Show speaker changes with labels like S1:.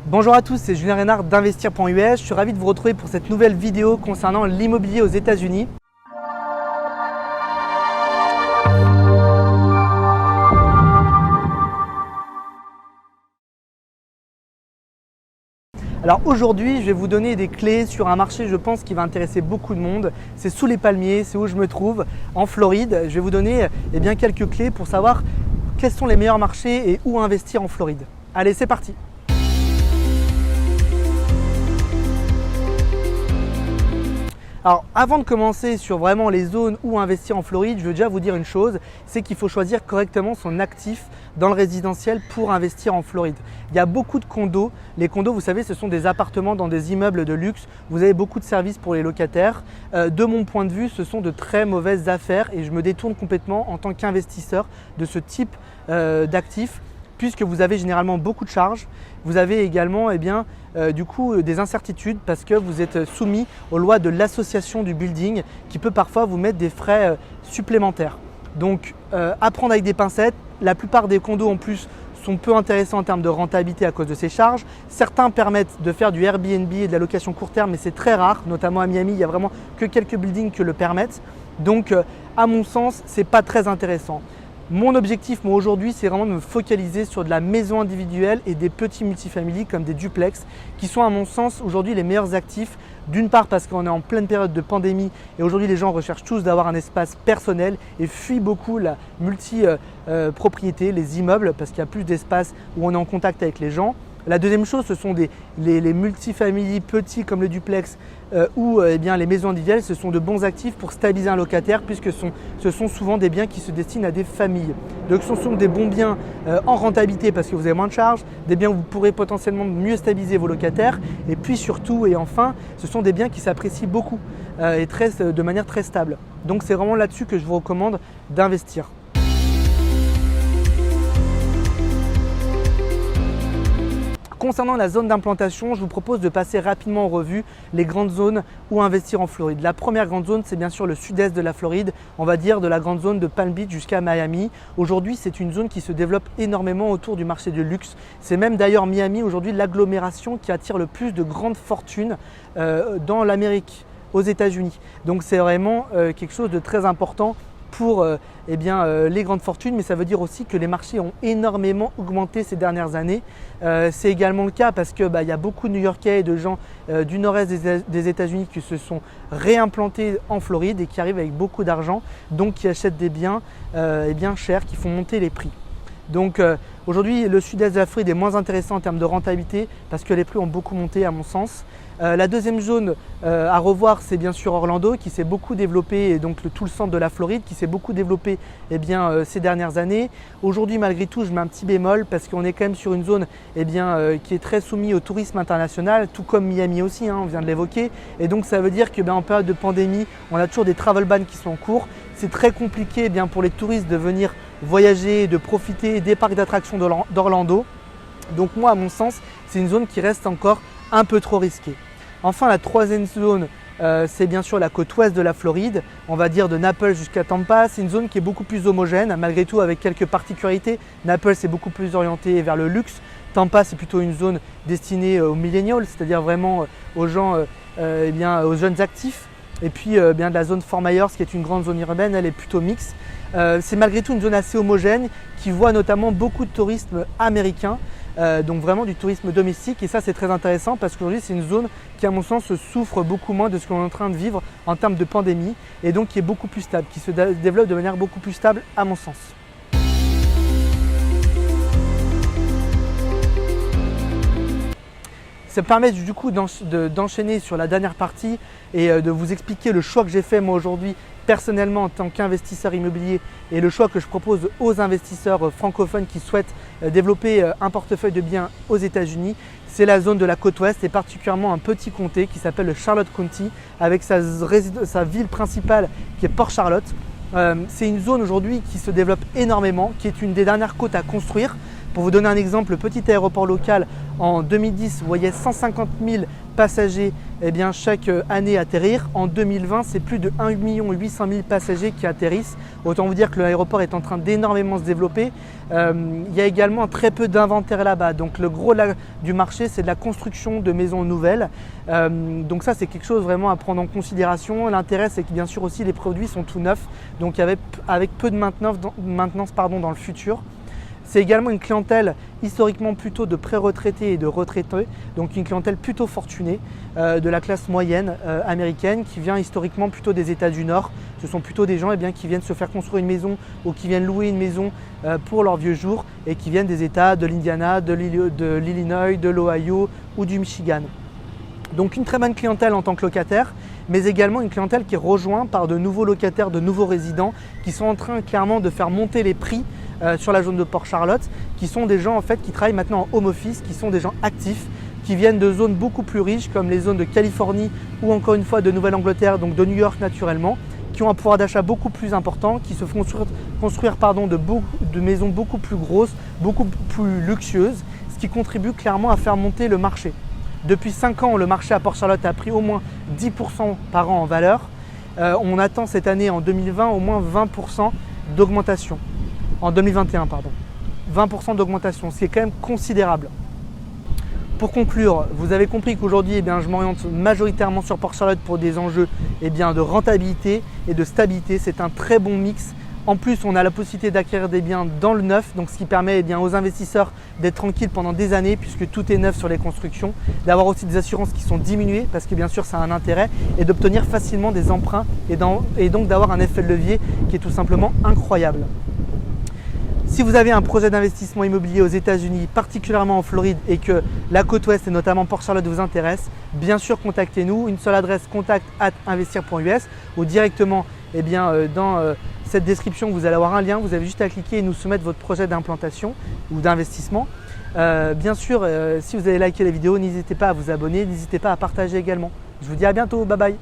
S1: Bonjour à tous, c'est Julien Reynard d'Investir.us. Je suis ravi de vous retrouver pour cette nouvelle vidéo concernant l'immobilier aux États-Unis. Alors aujourd'hui, je vais vous donner des clés sur un marché, je pense, qui va intéresser beaucoup de monde. C'est sous les palmiers, c'est où je me trouve, en Floride. Je vais vous donner quelques clés pour savoir quels sont les meilleurs marchés et où investir en Floride. Allez, c'est parti! Alors avant de commencer sur vraiment les zones où investir en Floride, je veux déjà vous dire une chose, c'est qu'il faut choisir correctement son actif dans le résidentiel pour investir en Floride. Il y a beaucoup de condos. Les condos, vous savez, ce sont des appartements dans des immeubles de luxe. Vous avez beaucoup de services pour les locataires. De mon point de vue, ce sont de très mauvaises affaires et je me détourne complètement en tant qu'investisseur de ce type d'actifs, puisque vous avez généralement beaucoup de charges. Vous avez également des incertitudes parce que vous êtes soumis aux lois de l'association du building qui peut parfois vous mettre des frais supplémentaires. Donc à prendre avec des pincettes. La plupart des condos en plus sont peu intéressants en termes de rentabilité à cause de ces charges. Certains permettent de faire du Airbnb et de la location court terme, mais c'est très rare, notamment à Miami, il n'y a vraiment que quelques buildings qui le permettent. Donc à mon sens, ce n'est pas très intéressant. Mon objectif, moi aujourd'hui, c'est vraiment de me focaliser sur de la maison individuelle et des petits multifamilies comme des duplex qui sont à mon sens aujourd'hui les meilleurs actifs. D'une part parce qu'on est en pleine période de pandémie et aujourd'hui les gens recherchent tous d'avoir un espace personnel et fuient beaucoup la multi-propriété, les immeubles parce qu'il y a plus d'espace où on est en contact avec les gens. La deuxième chose, ce sont les multifamilies petits comme le duplex ou les maisons individuelles. Ce sont de bons actifs pour stabiliser un locataire puisque ce sont souvent des biens qui se destinent à des familles. Donc ce sont des bons biens en rentabilité parce que vous avez moins de charges, des biens où vous pourrez potentiellement mieux stabiliser vos locataires et puis surtout et enfin, ce sont des biens qui s'apprécient beaucoup et de manière très stable. Donc c'est vraiment là-dessus que je vous recommande d'investir. Concernant la zone d'implantation, je vous propose de passer rapidement en revue les grandes zones où investir en Floride. La première grande zone, c'est bien sûr le sud-est de la Floride, on va dire de la grande zone de Palm Beach jusqu'à Miami. Aujourd'hui, c'est une zone qui se développe énormément autour du marché du luxe. C'est même d'ailleurs Miami aujourd'hui l'agglomération qui attire le plus de grandes fortunes dans l'Amérique, aux États-Unis. Donc c'est vraiment quelque chose de très important pour les grandes fortunes, mais ça veut dire aussi que les marchés ont énormément augmenté ces dernières années. C'est également le cas parce qu'il y a beaucoup de New-Yorkais et de gens du nord-est des États-Unis qui se sont réimplantés en Floride et qui arrivent avec beaucoup d'argent, donc qui achètent des biens chers, qui font monter les prix. Donc aujourd'hui, le sud-est de la Floride est moins intéressant en termes de rentabilité parce que les prix ont beaucoup monté à mon sens. La deuxième zone à revoir, c'est bien sûr Orlando qui s'est beaucoup développé et donc tout le centre de la Floride qui s'est beaucoup développé ces dernières années. Aujourd'hui, malgré tout, je mets un petit bémol parce qu'on est quand même sur une zone qui est très soumise au tourisme international, tout comme Miami aussi, on vient de l'évoquer. Et donc ça veut dire que en période de pandémie, on a toujours des travel bans qui sont en cours. C'est très compliqué pour les touristes de venir voyager, de profiter des parcs d'attractions d'Orlando. Donc moi, à mon sens, c'est une zone qui reste encore un peu trop risquée. Enfin, la troisième zone, c'est bien sûr la côte ouest de la Floride, on va dire de Naples jusqu'à Tampa. C'est une zone qui est beaucoup plus homogène, malgré tout avec quelques particularités. Naples c'est beaucoup plus orienté vers le luxe. Tampa c'est plutôt une zone destinée aux millennials, c'est-à-dire vraiment aux gens, aux jeunes actifs. Et puis de la zone Fort Myers qui est une grande zone urbaine, elle est plutôt mixte. C'est malgré tout une zone assez homogène qui voit notamment beaucoup de tourisme américain. Donc vraiment du tourisme domestique et ça c'est très intéressant parce qu'aujourd'hui c'est une zone qui à mon sens souffre beaucoup moins de ce qu'on est en train de vivre en termes de pandémie et donc qui est beaucoup plus stable, qui se développe de manière beaucoup plus stable à mon sens. Ça me permet du coup d'enchaîner sur la dernière partie et de vous expliquer le choix que j'ai fait moi aujourd'hui personnellement en tant qu'investisseur immobilier et le choix que je propose aux investisseurs francophones qui souhaitent développer un portefeuille de biens aux États-Unis. C'est la zone de la côte ouest et particulièrement un petit comté qui s'appelle le Charlotte County avec sa ville principale qui est Port Charlotte. C'est une zone aujourd'hui qui se développe énormément, qui est une des dernières côtes à construire Pour vous donner un exemple, le petit aéroport local en 2010 voyait 150 000 passagers chaque année atterrir. En 2020, c'est plus de 1 800 000 passagers qui atterrissent. Autant vous dire que l'aéroport est en train d'énormément se développer. Il y a également très peu d'inventaire là-bas. Donc le gros du marché, c'est de la construction de maisons nouvelles. Donc ça, c'est quelque chose vraiment à prendre en considération. L'intérêt, c'est que bien sûr aussi les produits sont tout neufs, donc avec peu de maintenance dans le futur. C'est également une clientèle historiquement plutôt de pré-retraités et de retraités, donc une clientèle plutôt fortunée de la classe moyenne américaine qui vient historiquement plutôt des États du Nord. Ce sont plutôt des gens qui viennent se faire construire une maison ou qui viennent louer une maison pour leurs vieux jours et qui viennent des États de l'Indiana, de l'Illinois, de l'Ohio ou du Michigan. Donc une très bonne clientèle en tant que locataire, mais également une clientèle qui est rejointe par de nouveaux locataires, de nouveaux résidents qui sont en train clairement de faire monter les prix sur la zone de Port-Charlotte, qui sont des gens qui travaillent maintenant en home office, qui sont des gens actifs, qui viennent de zones beaucoup plus riches comme les zones de Californie ou encore une fois de Nouvelle-Angleterre, donc de New York naturellement, qui ont un pouvoir d'achat beaucoup plus important, qui se font construire de maisons beaucoup plus grosses, beaucoup plus luxueuses, ce qui contribue clairement à faire monter le marché. Depuis 5 ans, le marché à Port-Charlotte a pris au moins 10% par an en valeur. On attend cette année, en 2020, au moins 20% d'augmentation. En 2021, pardon. 20% d'augmentation, ce qui est quand même considérable. Pour conclure, vous avez compris qu'aujourd'hui, je m'oriente majoritairement sur Port-Charlotte pour des enjeux de rentabilité et de stabilité. C'est un très bon mix. En plus, on a la possibilité d'acquérir des biens dans le neuf, donc ce qui permet aux investisseurs d'être tranquilles pendant des années puisque tout est neuf sur les constructions, d'avoir aussi des assurances qui sont diminuées parce que bien sûr ça a un intérêt et d'obtenir facilement des emprunts et donc d'avoir un effet de levier qui est tout simplement incroyable. Si vous avez un projet d'investissement immobilier aux États-Unis, particulièrement en Floride, et que la côte ouest et notamment Port-Charlotte vous intéresse, bien sûr contactez-nous. Une seule adresse, contact@investir.us, ou directement dans cette description vous allez avoir un lien. Vous avez juste à cliquer et nous soumettre votre projet d'implantation ou d'investissement. Bien sûr, si vous avez liké la vidéo, n'hésitez pas à vous abonner, n'hésitez pas à partager également. Je vous dis à bientôt, bye bye.